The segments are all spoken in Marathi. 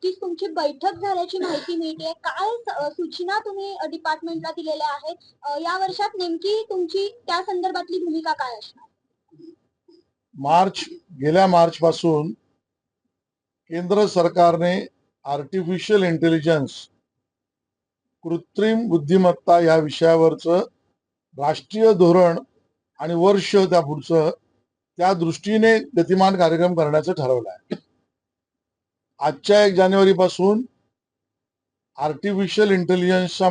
नुकतीच तुमची बैठक झाल्याची माहिती मिळते. काय सूचना तुम्ही डिपार्टमेंटला दिलेल्या आहेत? या वर्षात नेमकी तुमची त्या संदर्भातली भूमिका काय असणार? गेल्या मार्च पासून केंद्र सरकारने आर्टिफिशियल इंटेलिजन्स कृत्रिम बुद्धिमत्ता या विषयावरचं राष्ट्रीय धोरण आणि वर्ष त्या पुढचं त्या दृष्टीने गतिमान कार्यक्रम करण्याचं ठरवलं आहे. आजच्या 1 जानेवारी पासून आर्टिफिशियल इंटेलिजन्सच्या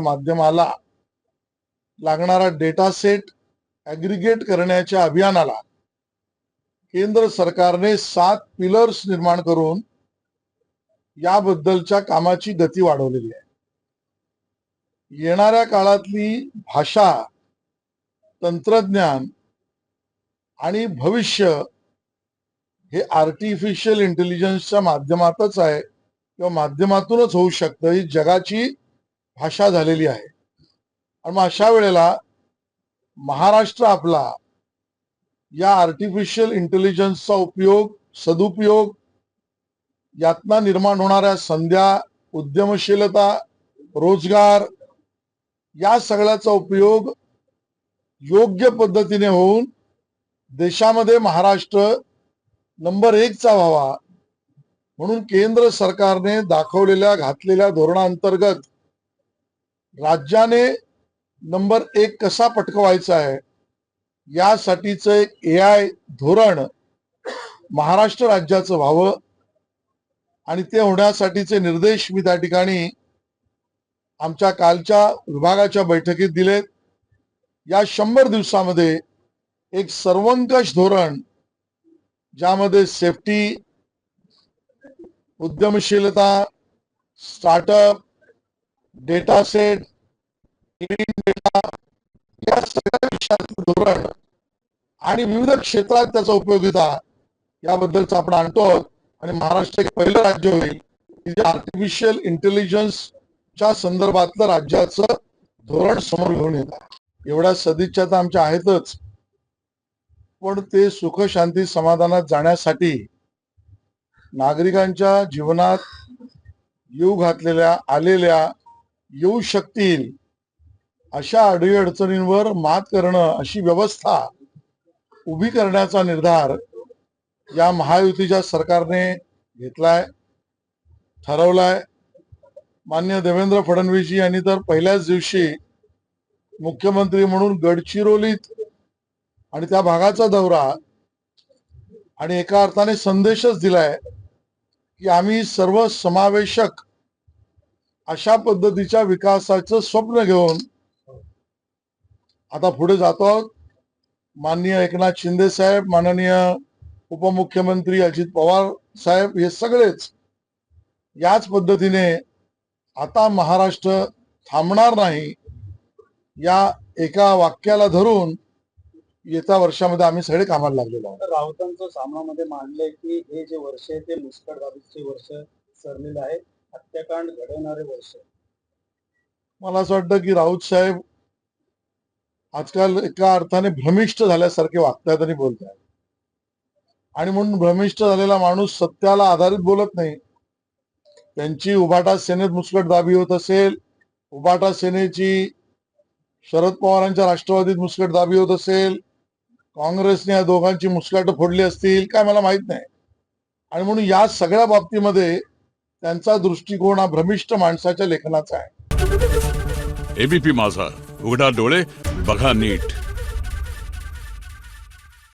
माध्यमाला लागणारा डेटा सेट ॲग्रिगेट करण्याच्या अभियानाला केंद्र सरकारने 7 पिलर्स निर्माण करून याबद्दलच्या कामाची गती वाढवलेली आहे. येणाऱ्या काळातली भाषा, तंत्रज्ञान आणि भविष्य हे आर्टिफिशियल इंटेलिजन्सच्या माध्यमातच आहे किंवा माध्यमातूनच होऊ शकतं. ही जगाची भाषा झालेली आहे. आणि मग अशा वेळेला महाराष्ट्र आपला या आर्टिफिशियल इंटेलिजन्सचा सदुपयोग, यातनं निर्माण होणाऱ्या संध्या, उद्यमशीलता, रोजगार या सगळ्याचा उपयोग योग्य पद्धतीने होऊन देशामध्ये महाराष्ट्र नंबर 1 चा व्हावा म्हणून केंद्र सरकारने घातलेल्या धोरणांतर्गत राज्याने नंबर 1 कसा पटकवायचा आहे यासाठीचं एक AI धोरण महाराष्ट्र राज्याचं व्हावं आणि ते होण्यासाठीचे निर्देश मी त्या ठिकाणी आमच्या कालच्या विभागाच्या बैठकीत दिलेत. या 100 दिवसामध्ये एक सर्वंकष धोरण ज्यामध्ये सेफ्टी, उद्यमशीलता, startup, data set, clean data या सगळ्या विषयाचं धोरण आणि विविध क्षेत्रात त्याचा उपयोगिता याबद्दलच आपण आणतो आहोत. आणि महाराष्ट्र एक पहिलं राज्य होईल की जे आर्टिफिशियल इंटेलिजन्सच्या संदर्भातलं राज्याचं धोरण समोर घेऊन येतात. एवढ्या सदिच्छा तर आमच्या आहेतच, पण ते सुख शांती समाधानात जाण्यासाठी नागरिकांच्या जीवनात आलेल्या येऊ शकतील अशा अडचणींवर मात करणं, अशी व्यवस्था उभी करण्याचा निर्धार या महायुतीच्या सरकारने घेतलाय, ठरवलाय. माननीय देवेंद्र फडणवीसजी यांनी तर पहिल्याच दिवशी मुख्यमंत्री म्हणून गडचिरोलीत आणि त्या भागाचा दौरा आणि एका अर्थाने संदेशच दिलाय की आम्ही सर्व समावेशक अशा पद्धतीच्या विकासाचं स्वप्न घेऊन आता पुढे जातो आहोत. माननीय एकनाथ शिंदे साहेब, माननीय उपमुख्यमंत्री अजित पवार साहेब हे सगळेच याच पद्धतीने आता महाराष्ट्र थांबणार नाही या एका वाक्याला धरून येत्या वर्षामध्ये आम्ही सगळे कामाला लागलेलो आहोत. राऊतांचं सामनामध्ये मांडलंय की हे जे वर्ष आहे ते मुस्कटदाबीचे वर्ष सरलेलं आहे, हत्याकांड घडवणारे वर्ष. मला असं वाटतं की राऊत साहेब आजकाल एका अर्थाने भ्रमिष्ट झाल्यासारखे वागतायत आणि बोलतायत. आणि म्हणून भ्रमिष्ट झालेला माणूस सत्याला आधारित बोलत नाही. त्यांची उभाटा सेनेत मुस्कटदाबी होत असेल, उभाटा सेनेची शरद पवारांच्या राष्ट्रवादीत मुस्कटदाबी होत असेल, काँग्रेसने या दोघांची मुस्कटं फोडली असतील, काय मला माहित नाही. आणि म्हणून या सगळ्या बाबतीमध्ये त्यांचा दृष्टिकोन हा भ्रमिष्ट माणसाच्या लेखनाचा आहे. एबीपी माझा, उघडा डोळे बघा नीट.